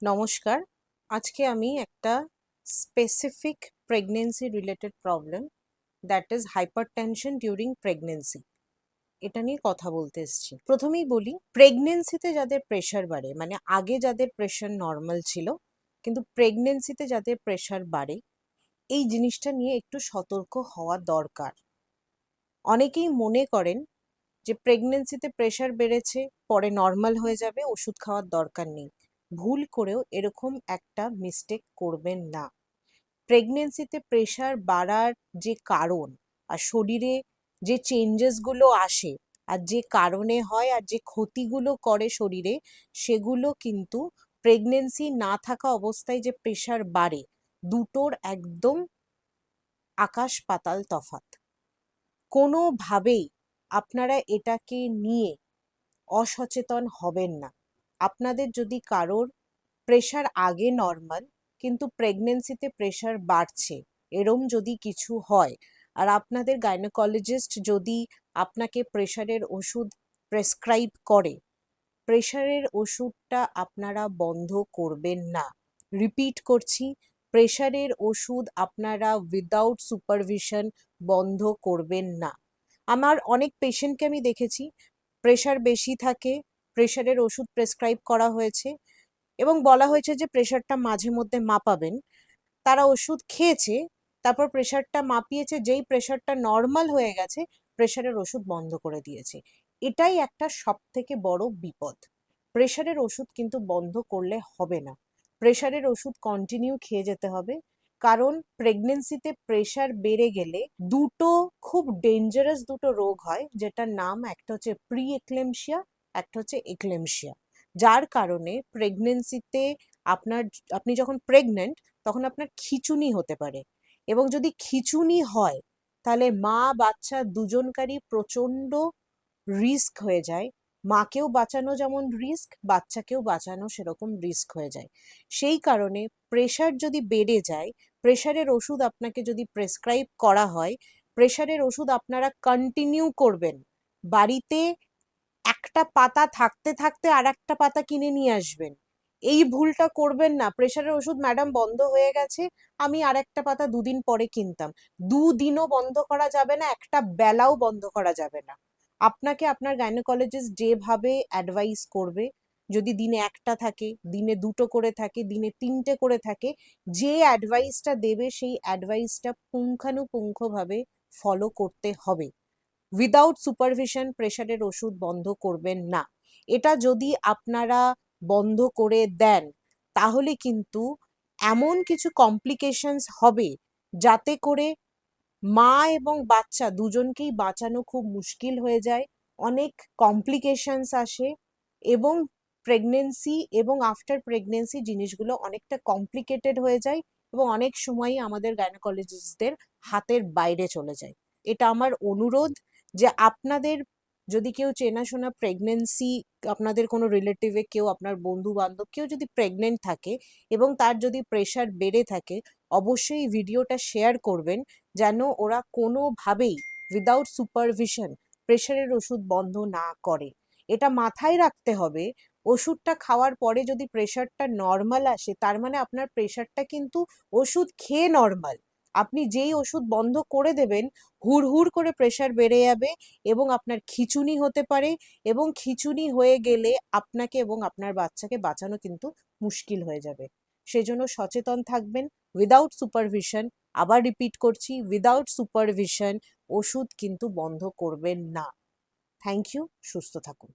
নমস্কার। আজকে আমি একটা specific pregnancy related problem, that is hypertension during pregnancy, এটা নিয়ে কথা বলতে এসেছি। প্রথমেই বলি, প্রেগন্যান্সিতে যাদের প্রেশার বাড়ে, মানে আগে যাদের প্রেশার নর্মাল ছিল কিন্তু প্রেগন্যান্সিতে যাদের প্রেশার বাড়ে, এই জিনিসটা নিয়ে একটু সতর্ক হওয়া দরকার। অনেকেই মনে করেন যে প্রেগন্যান্সিতে প্রেশার বেড়েছে, পরে নর্মাল হয়ে যাবে, ওষুধ খাওয়ার দরকার নেই। ভুল করেও এরকম একটা মিস্টেক করবেন না। প্রেগন্যান্সিতে প্রেশার বাড়ার যে কারণ আর শরীরে যে চেঞ্জেসগুলো আসে আর যে কারণে হয় আর যে ক্ষতিগুলো করে শরীরে, সেগুলো কিন্তু প্রেগন্যান্সি না থাকা অবস্থায় যে প্রেশার বাড়ে, দুটোর একদম আকাশ পাতাল তফাৎ। কোনোভাবেই আপনারা এটাকে নিয়ে অসচেতন হবেন না। আপনাদের যদি কারোর প্রেশার আগে নর্মাল কিন্তু প্রেগন্যান্সিতে প্রেশার বাড়ছে, এরম যদি কিছু হয়, আর আপনাদের গাইনোকোলজিস্ট যদি আপনাকে প্রেশারের ওষুধ প্রেসক্রাইব করে, প্রেশারের ওষুধটা আপনারা বন্ধ করবেন না। রিপিট করছি, প্রেশারের ওষুধ আপনারা উইদাউট সুপারভিশন বন্ধ করবেন না। আমার অনেক পেশেন্টকে আমি দেখেছি, প্রেশার বেশি থাকে, প্রেশারের ওষুধ প্রেসক্রাইব করা হয়েছে এবং বলা হয়েছে যে প্রেশারটা মাঝে মধ্যে মাপাবেন। তারা ওষুধ খেয়েছে, তারপর প্রেশারটা মাপিয়েছে, যেই প্রেশারটা নর্মাল হয়ে গেছে প্রেশারের ওষুধ বন্ধ করে দিয়েছে। এটাই একটা সবথেকে বড় বিপদ। প্রেশারের ওষুধ কিন্তু বন্ধ করলে হবে না, প্রেশারের ওষুধ কন্টিনিউ খেয়ে যেতে হবে। কারণ প্রেগনেন্সিতে প্রেশার বেড়ে গেলে দুটো খুব ডেঞ্জারাস দুটো রোগ হয়, যেটার নাম একটা হচ্ছে প্রি এক্লেমশিয়া, একটা হচ্ছে এক্লেমশিয়া। যার কারণে প্রেগনেন্সিতে আপনি যখন প্রেগনেন্ট তখন আপনার খিঁচুনি হতে পারে, এবং যদি খিঁচুনি হয় তাহলে মা বাচ্চা দুজনকারই প্রচন্ড রিস্ক হয়ে যায়। মাকেও বাঁচানো যেমন রিস্ক, বাচ্চাকেও বাঁচানো সেরকম রিস্ক হয়ে যায়। সেই কারণে প্রেশার যদি বেড়ে যায়, প্রেশারের ওষুধ আপনাকে যদি প্রেসক্রাইব করা হয়, প্রেশারের ওষুধ আপনারা কন্টিনিউ করবেন। বাড়িতে একটা পাতা থাকতে থাকতে আর একটা পাতা কিনে নিয়ে আসবেন। এই ভুলটা করবেন না। প্রেশারের ওষুধ ম্যাডাম বন্ধ হয়ে গেছে, আমি আর একটা পাতা দুদিন পরে কিনতাম। দুদিনও বন্ধ করা যাবে না, একটা বেলাও বন্ধ করা যাবে না। আপনাকে আপনার গাইনোকোলজিস্ট যেভাবে অ্যাডভাইস করবে, যদি দিনে একটা থাকে, দিনে দুটো করে থাকে, দিনে তিনটে করে থাকে, যে অ্যাডভাইসটা দেবে সেই অ্যাডভাইসটা পুঙ্খানুপুঙ্খভাবে ফলো করতে হবে। উইদাউট সুপারভিশন প্রেশারের ওষুধ বন্ধ করবেন না। এটা যদি আপনারা বন্ধ করে দেন তাহলে কিন্তু এমন কিছু কমপ্লিকেশনস হবে যাতে করে মা এবং বাচ্চা দুজনকেই বাঁচানো খুব মুশকিল হয়ে যায়। অনেক কমপ্লিকেশনস আসে এবং প্রেগনেন্সি এবং আফটার প্রেগনেন্সি জিনিসগুলো অনেকটা কমপ্লিকেটেড হয়ে যায় এবং অনেক সময়ই আমাদের গাইনোকোলজিস্টদের হাতের বাইরে চলে যায়। এটা আমার অনুরোধ যে আপনাদের যদি কেউ চেনাশোনা প্রেগনেন্সি, আপনাদের কোনো রিলেটিভে কেউ, আপনার বন্ধু বান্ধব কেউ যদি প্রেগনেন্ট থাকে এবং তার যদি প্রেশার বেড়ে থাকে, অবশ্যই ভিডিওটা শেয়ার করবেন যেন ওরা কোনোভাবেই উইদাউট সুপারভিশন প্রেশারের ওষুধ বন্ধ না করে। এটা মাথায় রাখতে হবে, ওষুধটা খাওয়ার পরে যদি প্রেশারটা নর্মাল আসে তার মানে আপনার প্রেশারটা কিন্তু ওষুধ খেয়ে নর্মাল। আপনি যেই ওষুধ বন্ধ করে দেবেন হুড় করে প্রেশার বেড়ে যাবে এবং আপনার খিঁচুনি হতে পারে, এবং খিঁচুনি হয়ে গেলে আপনাকে এবং আপনার বাচ্চাকে বাঁচানো কিন্তু মুশকিল হয়ে যাবে। সেজন্য সচেতন থাকবেন। উইদাউট সুপারভিশন, আবার রিপিট করছি, উইদাউট সুপারভিশন ওষুধ কিন্তু বন্ধ করবেন না। থ্যাংক ইউ, সুস্থ থাকুন।